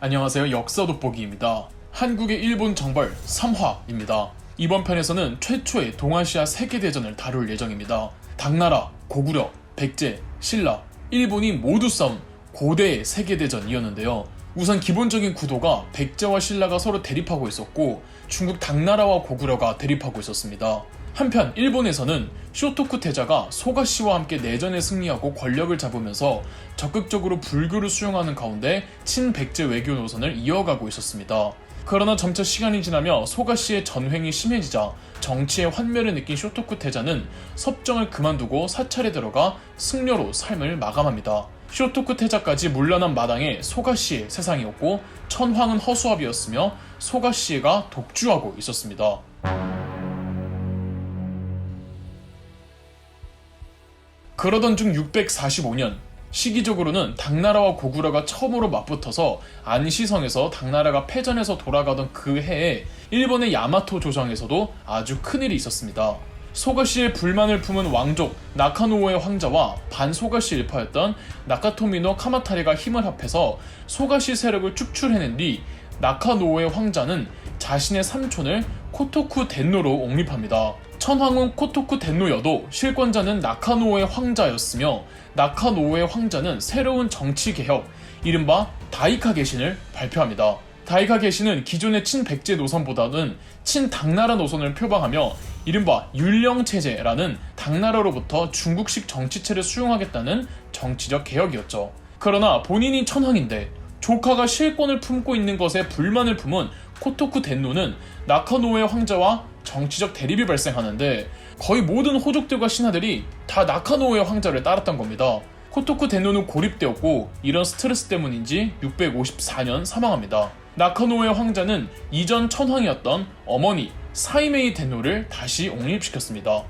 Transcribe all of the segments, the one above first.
안녕하세요. 역사 돋보기입니다. 한국의 일본 정벌 3화입니다. 이번 편에서는 최초의 동아시아 세계대전을 다룰 예정입니다. 당나라, 고구려, 백제, 신라, 일본이 모두 싸운 고대의 세계대전이었는데요. 우선 기본적인 구도가 백제와 신라가 서로 대립하고 있었고 중국 당나라와 고구려가 대립하고 있었습니다. 한편 일본에서는 쇼토쿠 태자가 소가시와 함께 내전에 승리하고 권력을 잡으면서 적극적으로 불교를 수용하는 가운데 친백제 외교 노선을 이어가고 있었습니다. 그러나 점차 시간이 지나며 소가시의 전횡이 심해지자 정치의 환멸을 느낀 쇼토쿠 태자는 섭정을 그만두고 사찰에 들어가 승려로 삶을 마감합니다. 쇼토쿠 태자까지 물러난 마당에 소가시의 세상이었고 천황은 허수아비였으며 소가시가 독주하고 있었습니다. 그러던 중 645년, 시기적으로는 당나라와 고구려가 처음으로 맞붙어서 안시성에서 당나라가 패전해서 돌아가던 그 해에 일본의 야마토 조정에서도 아주 큰일이 있었습니다. 소가시의 불만을 품은 왕족 나카노오의 황자와 반소가시 일파였던 나카토미노 카마타레가 힘을 합해서 소가시 세력을 축출해낸 뒤 나카노오의 황자는 자신의 삼촌을 코토쿠 덴노로 옹립합니다. 천황은 코토쿠 덴노여도 실권자는 나카노오의 황자였으며 나카노오의 황자는 새로운 정치 개혁, 이른바 다이카 개신을 발표합니다. 다이카 개신은 기존의 친백제 노선보다는 친당나라 노선을 표방하며 이른바 율령체제라는 당나라로부터 중국식 정치체를 수용하겠다는 정치적 개혁이었죠. 그러나 본인이 천황인데 조카가 실권을 품고 있는 것에 불만을 품은 코토쿠 덴노는 나카노오의 황자와 정치적 대립이 발생하는데 거의 모든 호족들과 신하들이 다 나카노오의 황자를 따랐던 겁니다. 코토쿠 덴노는 고립되었고 이런 스트레스 때문인지 654년 사망합니다. 나카노오의 황자는 이전 천황이었던 어머니 사이메이 덴노를 다시 옹립시켰습니다.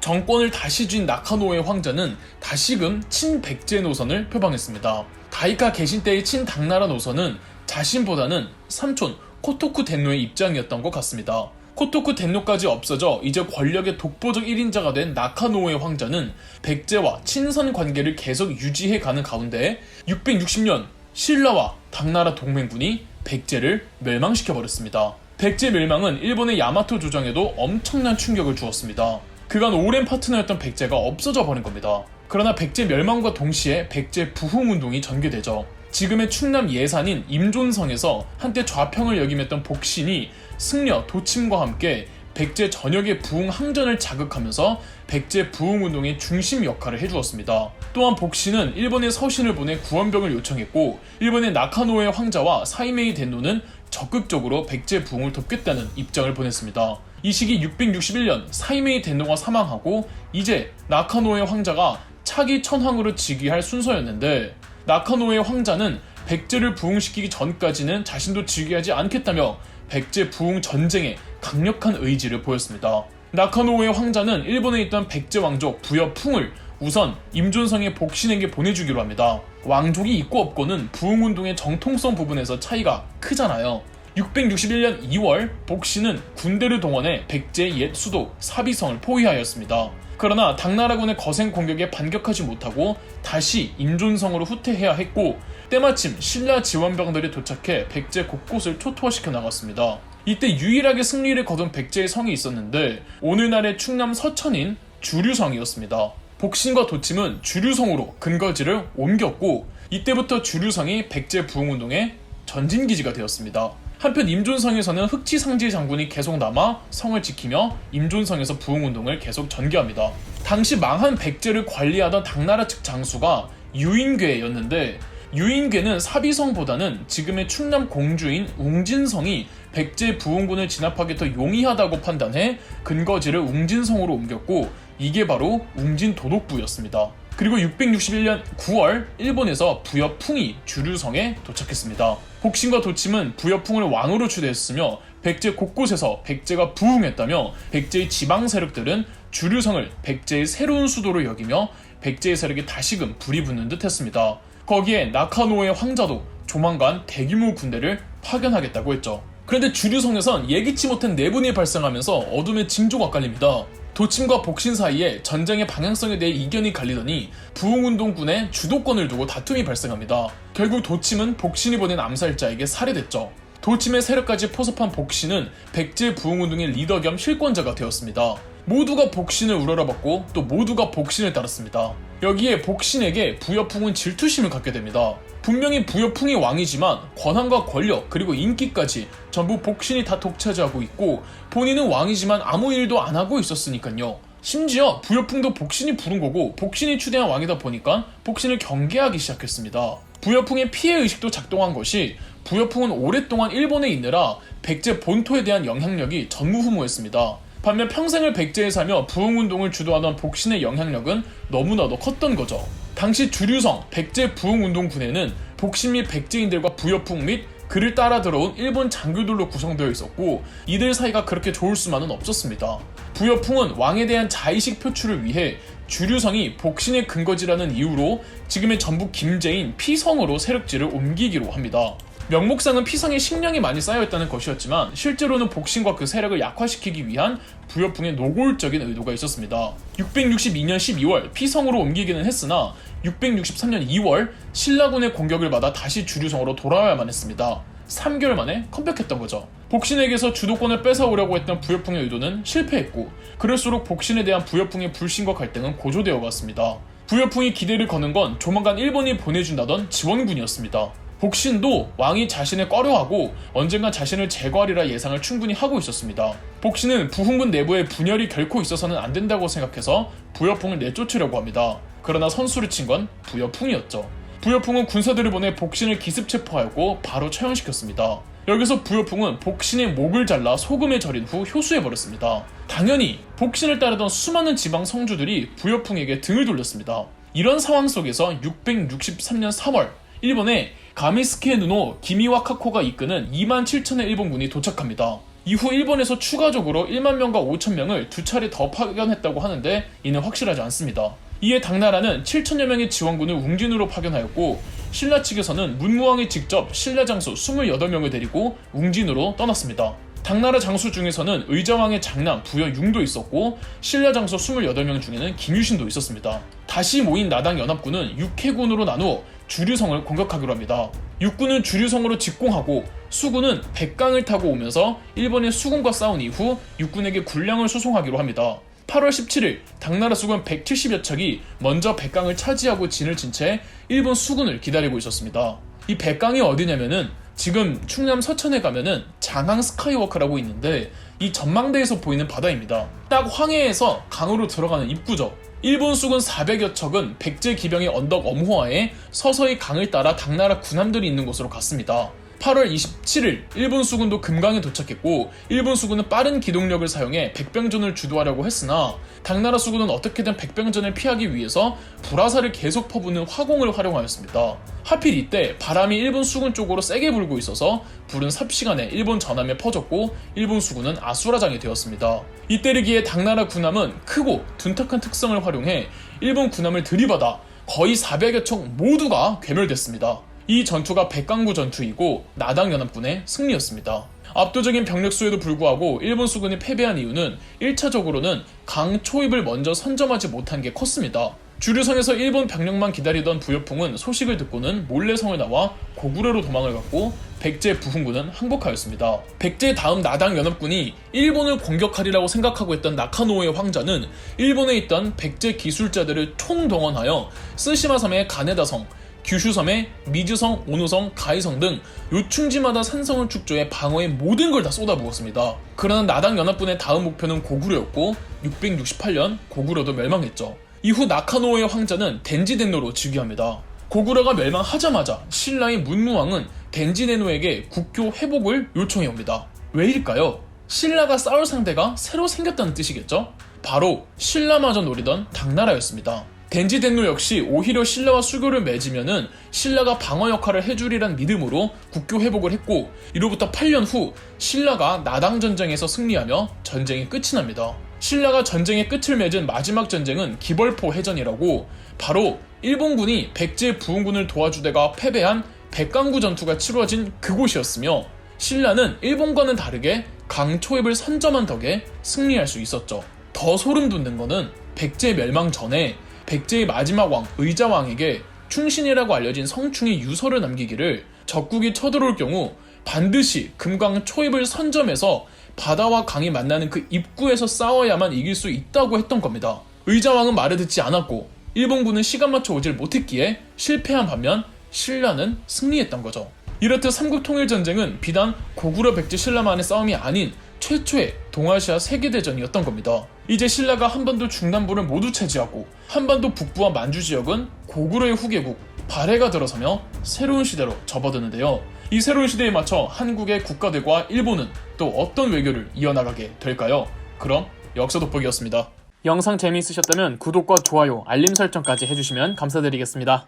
정권을 다시 쥔 나카노오의 황자는 다시금 친백제 노선을 표방했습니다. 다이카 개신 때의 친당나라 노선은 자신보다는 삼촌 코토쿠 덴노의 입장이었던 것 같습니다. 코토쿠 덴노까지 없어져 이제 권력의 독보적 1인자가 된 나카노오의 황자는 백제와 친선 관계를 계속 유지해가는 가운데 660년 신라와 당나라 동맹군이 백제를 멸망시켜버렸습니다. 백제 멸망은 일본의 야마토 조정에도 엄청난 충격을 주었습니다. 그간 오랜 파트너였던 백제가 없어져 버린 겁니다. 그러나 백제 멸망과 동시에 백제 부흥운동이 전개되죠. 지금의 충남 예산인 임존성에서 한때 좌평을 역임했던 복신이 승려, 도침과 함께 백제 전역의 부흥 항전을 자극하면서 백제 부흥운동의 중심 역할을 해주었습니다. 또한 복신은 일본의 서신을 보내 구원병을 요청했고 일본의 나카노오의 황자와 사이메이 덴노는 적극적으로 백제 부흥을 돕겠다는 입장을 보냈습니다. 이 시기 661년 사이메이 덴노가 사망하고 이제 나카노오의 황자가 차기 천황으로 즉위할 순서였는데 나카노오의 황자는 백제를 부흥시키기 전까지는 자신도 즉위하지 않겠다며 백제 부흥 전쟁에 강력한 의지를 보였습니다. 나카노오의 황자는 일본에 있던 백제 왕족 부여풍을 우선 임존성의 복신에게 보내주기로 합니다. 왕족이 있고 없고는 부흥운동의 정통성 부분에서 차이가 크잖아요. 661년 2월 복신은 군대를 동원해 백제의 옛 수도 사비성을 포위하였습니다. 그러나 당나라군의 거센 공격에 반격하지 못하고 다시 임존성으로 후퇴해야 했고 때마침 신라 지원병들이 도착해 백제 곳곳을 초토화시켜 나갔습니다. 이때 유일하게 승리를 거둔 백제의 성이 있었는데 오늘날의 충남 서천인 주류성이었습니다. 복신과 도침은 주류성으로 근거지를 옮겼고 이때부터 주류성이 백제 부흥운동의 전진기지가 되었습니다. 한편 임존성에서는 흑치상지 장군이 계속 남아 성을 지키며 임존성에서 부흥운동을 계속 전개합니다. 당시 망한 백제를 관리하던 당나라 측 장수가 유인궤였는데 유인궤는 사비성보다는 지금의 충남 공주인 웅진성이 백제 부흥군을 진압하기 더 용이하다고 판단해 근거지를 웅진성으로 옮겼고 이게 바로 웅진도독부였습니다. 그리고 661년 9월 일본에서 부여풍이 주류성에 도착했습니다. 복신과 도침은 부여풍을 왕으로 추대했으며 백제 곳곳에서 백제가 부흥했다며 백제의 지방 세력들은 주류성을 백제의 새로운 수도로 여기며 백제의 세력이 다시금 불이 붙는 듯 했습니다. 거기에 나카노오의 황자도 조만간 대규모 군대를 파견하겠다고 했죠. 그런데 주류성에선 예기치 못한 내분이 발생하면서 어둠의 징조가 깔립니다. 도침과 복신 사이에 전쟁의 방향성에 대해 이견이 갈리더니 부흥운동군의 주도권을 두고 다툼이 발생합니다. 결국 도침은 복신이 보낸 암살자에게 살해됐죠. 도침의 세력까지 포섭한 복신은 백제 부흥운동의 리더 겸 실권자가 되었습니다. 모두가 복신을 우러러봤고 또 모두가 복신을 따랐습니다. 여기에 복신에게 부여풍은 질투심을 갖게 됩니다. 분명히 부여풍이 왕이지만 권한과 권력 그리고 인기까지 전부 복신이 다 독차지하고 있고 본인은 왕이지만 아무 일도 안 하고 있었으니까요. 심지어 부여풍도 복신이 부른 거고 복신이 추대한 왕이다 보니까 복신을 경계하기 시작했습니다. 부여풍의 피해의식도 작동한 것이 부여풍은 오랫동안 일본에 있느라 백제 본토에 대한 영향력이 전무후무했습니다. 반면 평생을 백제에 살며 부흥운동을 주도하던 복신의 영향력은 너무나도 컸던 거죠. 당시 주류성 백제 부흥운동군에는 복신 및 백제인들과 부여풍 및 그를 따라 들어온 일본 장교들로 구성되어 있었고 이들 사이가 그렇게 좋을 수만은 없었습니다. 부여풍은 왕에 대한 자의식 표출을 위해 주류성이 복신의 근거지라는 이유로 지금의 전북 김제인 피성으로 세력지를 옮기기로 합니다. 명목상은 피성에 식량이 많이 쌓여있다는 것이었지만 실제로는 복신과 그 세력을 약화시키기 위한 부여풍의 노골적인 의도가 있었습니다. 662년 12월 피성으로 옮기기는 했으나 663년 2월 신라군의 공격을 받아 다시 주류성으로 돌아와야만 했습니다. 3개월 만에 컴백했던 거죠. 복신에게서 주도권을 뺏어오려고 했던 부여풍의 의도는 실패했고 그럴수록 복신에 대한 부여풍의 불신과 갈등은 고조되어 갔습니다. 부여풍이 기대를 거는 건 조만간 일본이 보내준다던 지원군이었습니다. 복신도 왕이 자신을 꺼려하고 언젠간 자신을 제거하리라 예상을 충분히 하고 있었습니다. 복신은 부흥군 내부에 분열이 결코 있어서는 안 된다고 생각해서 부여풍을 내쫓으려고 합니다. 그러나 선수를 친 건 부여풍이었죠. 부여풍은 군사들을 보내 복신을 기습 체포하였고 바로 처형시켰습니다. 여기서 부여풍은 복신의 목을 잘라 소금에 절인 후 효수해버렸습니다. 당연히 복신을 따르던 수많은 지방 성주들이 부여풍에게 등을 돌렸습니다. 이런 상황 속에서 663년 3월 일본에 가미스케 누노 기미와카코가 이끄는 27,000의 일본군이 도착합니다. 이후 일본에서 추가적으로 1만 명과 5천 명을 두 차례 더 파견했다고 하는데 이는 확실하지 않습니다. 이에 당나라는 7천여 명의 지원군을 웅진으로 파견하였고 신라 측에서는 문무왕이 직접 신라 장수 28명을 데리고 웅진으로 떠났습니다. 당나라 장수 중에서는 의자왕의 장남 부여융도 있었고 신라 장수 28명 중에는 김유신도 있었습니다. 다시 모인 나당 연합군은 6해군으로 나누어 주류성을 공격하기로 합니다. 육군은 주류성으로 직공하고 수군은 백강을 타고 오면서 일본의 수군과 싸운 이후 육군에게 군량을 수송하기로 합니다. 8월 17일 당나라 수군 170여 척이 먼저 백강을 차지하고 진을 친 채 일본 수군을 기다리고 있었습니다. 이 백강이 어디냐면은 지금 충남 서천에 가면은 장항 스카이워크라고 있는데 이 전망대에서 보이는 바다입니다. 딱 황해에서 강으로 들어가는 입구죠. 일본 수군 400여 척은 백제 기병의 언덕 엄호하에 서서히 강을 따라 당나라 군함들이 있는 곳으로 갔습니다. 8월 27일 일본 수군도 금강에 도착했고 일본 수군은 빠른 기동력을 사용해 백병전을 주도하려고 했으나 당나라 수군은 어떻게든 백병전을 피하기 위해서 불화살을 계속 퍼붓는 화공을 활용하였습니다. 하필 이때 바람이 일본 수군 쪽으로 세게 불고 있어서 불은 삽시간에 일본 전함에 퍼졌고 일본 수군은 아수라장이 되었습니다. 이때르기에 당나라 군함은 크고 둔탁한 특성을 활용해 일본 군함을 들이받아 거의 400여 척 모두가 괴멸됐습니다. 이 전투가 백강구 전투이고 나당 연합군의 승리였습니다. 압도적인 병력 수에도 불구하고 일본 수군이 패배한 이유는 1차적으로는 강 초입을 먼저 선점하지 못한 게 컸습니다. 주류성에서 일본 병력만 기다리던 부여풍은 소식을 듣고는 몰래 성을 나와 고구려로 도망을 갔고 백제 부흥군은 항복하였습니다. 백제 다음 나당 연합군이 일본을 공격하리라고 생각하고 있던 나카노우의 황자는 일본에 있던 백제 기술자들을 총동원하여 쓰시마 섬의 가네다성, 규슈섬의 미즈성, 오노성, 가이성 등 요충지마다 산성을 축조해 방어에 모든 걸 다 쏟아부었습니다. 그러나 나당 연합군의 다음 목표는 고구려였고 668년 고구려도 멸망했죠. 이후 나카노의 황자는 덴지덴노로 즉위합니다. 고구려가 멸망하자마자 신라의 문무왕은 덴지덴노에게 국교 회복을 요청해옵니다. 왜일까요? 신라가 싸울 상대가 새로 생겼다는 뜻이겠죠? 바로 신라마저 노리던 당나라였습니다. 덴지덴노 역시 오히려 신라와 수교를 맺으면은 신라가 방어 역할을 해주리란 믿음으로 국교 회복을 했고 이로부터 8년 후 신라가 나당 전쟁에서 승리하며 전쟁이 끝이 납니다. 신라가 전쟁의 끝을 맺은 마지막 전쟁은 기벌포 해전이라고 바로 일본군이 백제 부흥군을 도와주다가 패배한 백강구 전투가 치루어진 그곳이었으며 신라는 일본과는 다르게 강 초입을 선점한 덕에 승리할 수 있었죠. 더 소름 돋는 거는 백제 멸망 전에 백제의 마지막 왕 의자왕에게 충신이라고 알려진 성충이 유서를 남기기를 적국이 쳐들어올 경우 반드시 금강 초입을 선점해서 바다와 강이 만나는 그 입구에서 싸워야만 이길 수 있다고 했던 겁니다. 의자왕은 말을 듣지 않았고 일본군은 시간 맞춰 오질 못했기에 실패한 반면 신라는 승리했던 거죠. 이렇듯 삼국통일전쟁은 비단 고구려 백제 신라만의 싸움이 아닌 최초의 동아시아 세계대전이었던 겁니다. 이제 신라가 한반도 중남부를 모두 차지하고 한반도 북부와 만주 지역은 고구려의 후계국 발해가 들어서며 새로운 시대로 접어드는데요. 이 새로운 시대에 맞춰 한국의 국가들과 일본은 또 어떤 외교를 이어나가게 될까요? 그럼 역사 돋보기였습니다. 영상 재미있으셨다면 구독과 좋아요, 알림 설정까지 해주시면 감사드리겠습니다.